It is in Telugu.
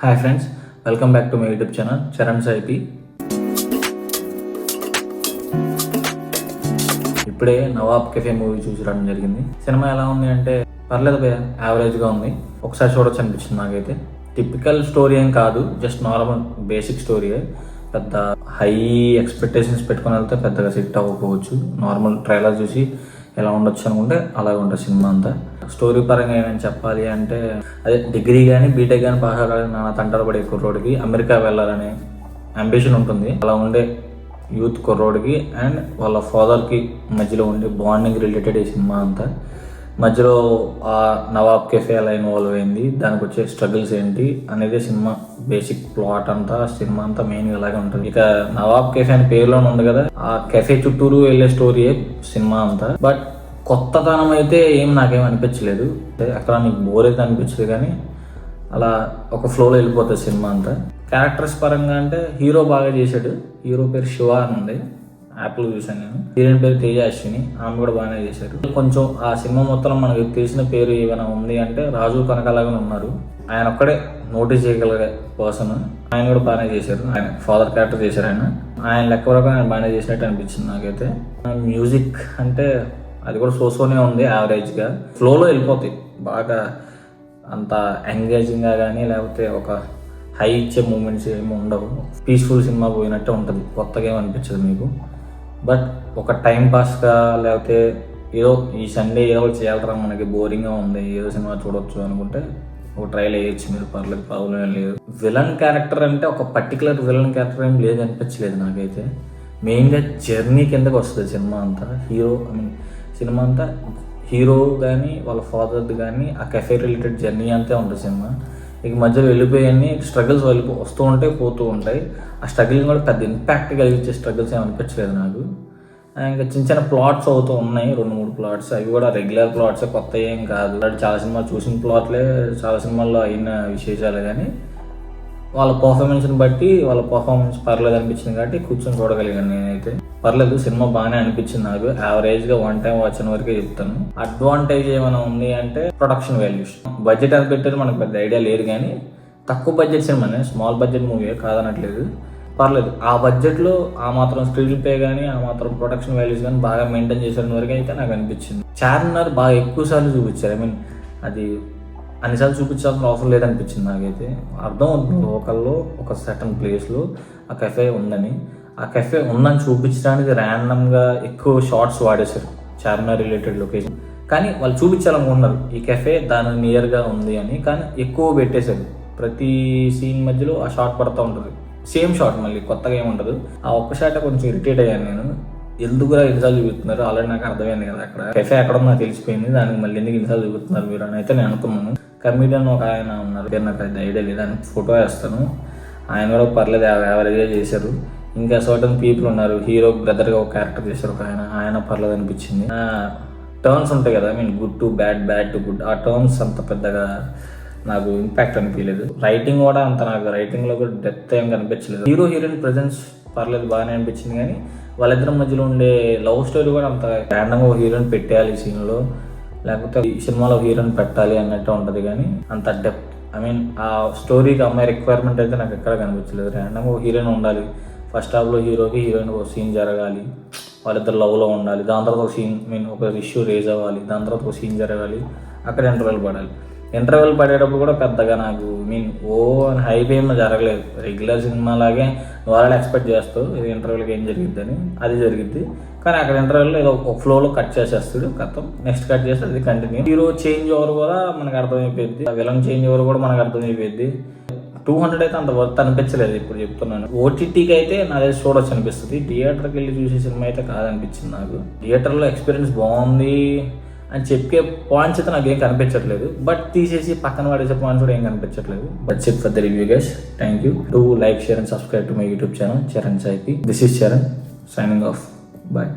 Hi friends, welcome back to my YouTube channel Charan Saipi. ఇప్పుడే నవాబ్ కెఫే మూవీ చూసి రావడం జరిగింది. సినిమా ఎలా ఉంది అంటే పర్లేదు భయ, యావరేజ్గా ఉంది. ఒకసారి చూడొచ్చు అనిపించింది నాకైతే. టిపికల్ స్టోరీ ఏం కాదు, జస్ట్ నార్మల్ బేసిక్ స్టోరీయే. పెద్ద హై ఎక్స్పెక్టేషన్స్ పెట్టుకుని వెళ్తే పెద్దగా సెట్ అవ్వకపోవచ్చు. నార్మల్ ట్రైలర్ చూసి ఎలా ఉండొచ్చు అనుకుంటే అలాగే ఉంటుంది సినిమా అంతా. స్టోరీ పరంగా ఏమైనా చెప్పాలి అంటే అదే డిగ్రీ కానీ బీటెక్ కానీ పాస్ అవ్వాలని నాన్న తంటాలు పడే కుర్రోడికి అమెరికా వెళ్ళాలనే అంబిషన్ ఉంటుంది. అలా ఉండే యూత్ కుర్రోడికి అండ్ వాళ్ళ ఫాదర్కి మధ్యలో ఉండే బాండింగ్ రిలేటెడ్ ఈ సినిమా అంతా. మధ్యలో ఆ నవాబ్ కెఫే ఎలా ఇన్వాల్వ్ అయింది, దానికి వచ్చే స్ట్రగుల్స్ ఏంటి అనేది సినిమా బేసిక్ ప్లాట్ అంతా. సినిమా అంతా మెయిన్ ఇలాగే ఉంటుంది. ఇక నవాబ్ కెఫే అని పేరులోనే ఉంది కదా, ఆ కెఫే చుట్టూరు వెళ్ళే స్టోరీయే సినిమా అంతా. బట్ కొత్తతనం అయితే ఏం నాకేం అనిపించలేదు. అక్కడ నీకు బోర్ అయితే అనిపించలేదు, కానీ అలా ఒక ఫ్లోలో వెళ్ళిపోతుంది సినిమా అంతా. క్యారెక్టర్స్ పరంగా అంటే హీరో బాగా చేశాడు. హీరో పేరు శివ అని ఉంది, యాప్లో చూసాను నేను. హీరోయిన్ పేరు తేజ అశ్విని, ఆమె కూడా బాగానే చేశారు. కొంచెం ఆ సినిమా మొత్తం మనకు తెలిసిన పేరు ఏమైనా ఉంది అంటే రాజు కనకాలాగానే ఉన్నారు. ఆయన ఒక్కడే నోటీస్ చేయగలిగే పర్సన్. ఆయన కూడా బాగానే చేశారు. ఆయన ఫాదర్ క్యారెక్టర్ చేశారు. ఆయన లెక్క వరకు ఆయన బాగానే చేసినట్టు అనిపించింది నాకైతే. మ్యూజిక్ అంటే అది కూడా సోసోనే ఉంది, యావరేజ్గా. ఫ్లోలో వెళ్ళిపోతాయి బాగా. అంత ఎంగేజింగ్గా కానీ లేకపోతే ఒక హై ఇచ్చే మూమెంట్స్ ఏమి ఉండవు. పీస్ఫుల్ సినిమా పోయినట్టే ఉంటుంది, కొత్తగా ఏమనిపించదు మీకు. బట్ ఒక టైం పాస్గా లేకపోతే ఏదో ఈ సండే ఏదో చేయాలరా మనకి బోరింగ్గా ఉంది, ఏదో సినిమా చూడొచ్చు అనుకుంటే ఒక ట్రైల్ వేయచ్చు మీరు, పర్లేదు, ప్రాబ్లం ఏం లేదు. విలన్ క్యారెక్టర్ అంటే ఒక పర్టికులర్ విలన్ క్యారెక్టర్ ఏం లేదు అనిపించలేదు నాకైతే. మెయిన్గా జర్నీ కిందకి వస్తుంది సినిమా అంతా. సినిమా అంతా హీరో కానీ వాళ్ళ ఫాదర్ది కానీ ఆ కెఫే రిలేటెడ్ జర్నీ అంతే ఉంటుంది సినిమా. ఇక మధ్యలో వెళ్ళిపోయి స్ట్రగుల్స్ వస్తూ ఉంటాయి, పోతూ ఉంటాయి. ఆ స్ట్రగుల్ కూడా పెద్ద ఇంపాక్ట్ కలిగించే స్ట్రగుల్స్ ఏమి అనిపించలేదు నాకు. ఇంకా చిన్న చిన్న ప్లాట్స్ అవుతూ ఉన్నాయి, 2-3 ప్లాట్స్. అవి కూడా రెగ్యులర్ ప్లాట్స్, కొత్త ఏం కాదు. చాలా సినిమాలు చూసిన ప్లాట్లే, చాలా సినిమాల్లో అయిన విశేషాలు. కానీ వాళ్ళ పర్ఫార్మెన్స్ని బట్టి వాళ్ళ పర్ఫార్మెన్స్ పర్లేదు అనిపించింది కాబట్టి కూర్చొని చూడగలిగాను నేనైతే. పర్లేదు, సినిమా బాగానే అనిపించింది నాకు. యావరేజ్గా 1 టైం వచ్చిన వరకే చెప్తాను. అడ్వాంటేజ్ ఏమైనా ఉంది అంటే ప్రొడక్షన్ వాల్యూస్. బడ్జెట్ అని పెట్టారు మనకు పెద్ద ఐడియా లేదు, కానీ తక్కువ బడ్జెట్ సినిమానే, స్మాల్ బడ్జెట్ మూవీ కాదనట్లేదు. పర్లేదు, ఆ బడ్జెట్లో ఆ మాత్రం స్క్రీన్ ప్లే కానీ ఆ మాత్రం ప్రొడక్షన్ వాల్యూస్ కానీ బాగా మెయింటైన్ చేసిన వరకు అయితే నాకు అనిపించింది. చార్మినార్ బాగా ఎక్కువ సార్లు చూపించారు. అది అన్నిసార్లు చూపించాల్సిన అవసరం లేదనిపించింది నాకైతే. అర్థం అవుతుంది లోకల్లో ఒక సర్టన్ ప్లేస్లో ఆ కెఫే ఉందని. ఆ కెఫే ఉందని చూపించడానికి ర్యాండమ్గా ఎక్కువ షార్ట్స్ వాడేశారు చార్మినార్ రిలేటెడ్ లొకేషన్. కానీ వాళ్ళు చూపించాలనుకుంటున్నారు ఈ కెఫే దాని నియర్గా ఉంది అని, కానీ ఎక్కువ పెట్టేశారు. ప్రతి సీన్ మధ్యలో ఆ షార్ట్ పడుతూ ఉంటుంది, సేమ్ షార్ట్, మళ్ళీ కొత్తగా ఏముండదు. ఆ ఒక్క షార్ట్ కొంచెం ఇరిటేట్ అయ్యాను నేను. ఎందుకురా ఇన్నిసార్లు చూపుతున్నారు, ఆల్రెడీ నాకు అర్థమైంది కదా అక్కడ కెఫే ఎక్కడ నాకు తెలిసిపోయింది, దానికి మళ్ళీ ఎందుకు ఇన్నిసార్లు చూపుతున్నారు మీరు అని అయితే నేను అనుకున్నాను. కమీడియన్ ఒక ఆయన ఉన్నారు, నాకు అది ఐడియా లేదు, ఆయన ఫోటో వేస్తాను. ఆయన కూడా పర్లేదు, యావరేజ్గా చేశారు. ఇంకా సర్టన్ పీపుల్ ఉన్నారు. హీరో బ్రదర్గా ఒక క్యారెక్టర్ చేశారు ఒక ఆయన పర్లేదు అనిపించింది. టర్న్స్ ఉంటాయి కదా, good to bad, bad to good. ఆ టర్న్స్ అంత పెద్దగా నాకు ఇంపాక్ట్ అనిపించలేదు. రైటింగ్ కూడా అంత, నాకు రైటింగ్లో కూడా డెప్త్ ఏం కనిపించలేదు. హీరో హీరోయిన్ ప్రెజెన్స్ పర్లేదు, బాగానే అనిపించింది. కానీ వాళ్ళిద్దరి మధ్యలో ఉండే లవ్ స్టోరీ కూడా అంత ర్యాండమ్గా హీరోయిన్ పెట్టేయాలి ఈ సీన్లో, లేకపోతే ఈ సినిమాలో హీరోయిన్ పెట్టాలి అన్నట్టు ఉంటుంది. కానీ అంత డెప్త్, ఆ స్టోరీకి అమ్మాయి రిక్వైర్మెంట్ అయితే నాకు ఎక్కడ కనిపించలేదు. ర్యాండమ్గా హీరోయిన్ ఉండాలి, ఫస్ట్ హాఫ్లో హీరోకి హీరోయిన్ ఒక సీన్ జరగాలి, వాళ్ళిద్దరు లవ్లో ఉండాలి, దాని తర్వాత ఒక సీన్ ఒక ఇష్యూ రేజ్ అవ్వాలి, దాని తర్వాత ఒక సీన్ జరగాలి, అక్కడ ఇంటర్వెల్ పడాలి. ఇంటర్వెల్ పడేటప్పుడు కూడా పెద్దగా నాకు అని హైప్ ఏమో జరగలేదు. రెగ్యులర్ సినిమా లాగే వాళ్ళు ఎక్స్పెక్ట్ చేస్తావు ఇది ఇంటర్వెల్కి ఏం జరిగిద్ది అని, అది జరిగిద్ది. కానీ అక్కడ ఇంటర్వెల్లో ఏదో ఒక ఫ్లోలో కట్ చేసేస్తాడు, కథం నెక్స్ట్ కట్ చేస్తే అది కంటిన్యూ. హీరో చేంజ్ ఓవర్ కూడా మనకు అర్థమైపోయింది, విలన్ చేంజ్ ఓవర్ కూడా మనకు అర్థమైపోయింది. 200 అయితే అంత వర్త్ అనిపించలేదు, ఇప్పుడు చెప్తున్నాను. ఓటీటీకి అయితే నాదే చూడొచ్చు అనిపిస్తుంది, థియేటర్కి వెళ్ళి చూసే సినిమా అయితే కాదనిపించింది నాకు. థియేటర్లో ఎక్స్పీరియన్స్ బాగుంది అని చెప్పే పాయింట్స్ అయితే నాకు ఏం కనిపించట్లేదు. బట్ తీసేసి పక్కన పడేసే పాయింట్స్ కూడా ఏం కనిపించట్లేదు. That's it for the review guys. Thank you. Do like, share and subscribe to my YouTube channel Charan Saipi. This is Charan signing off. Bye.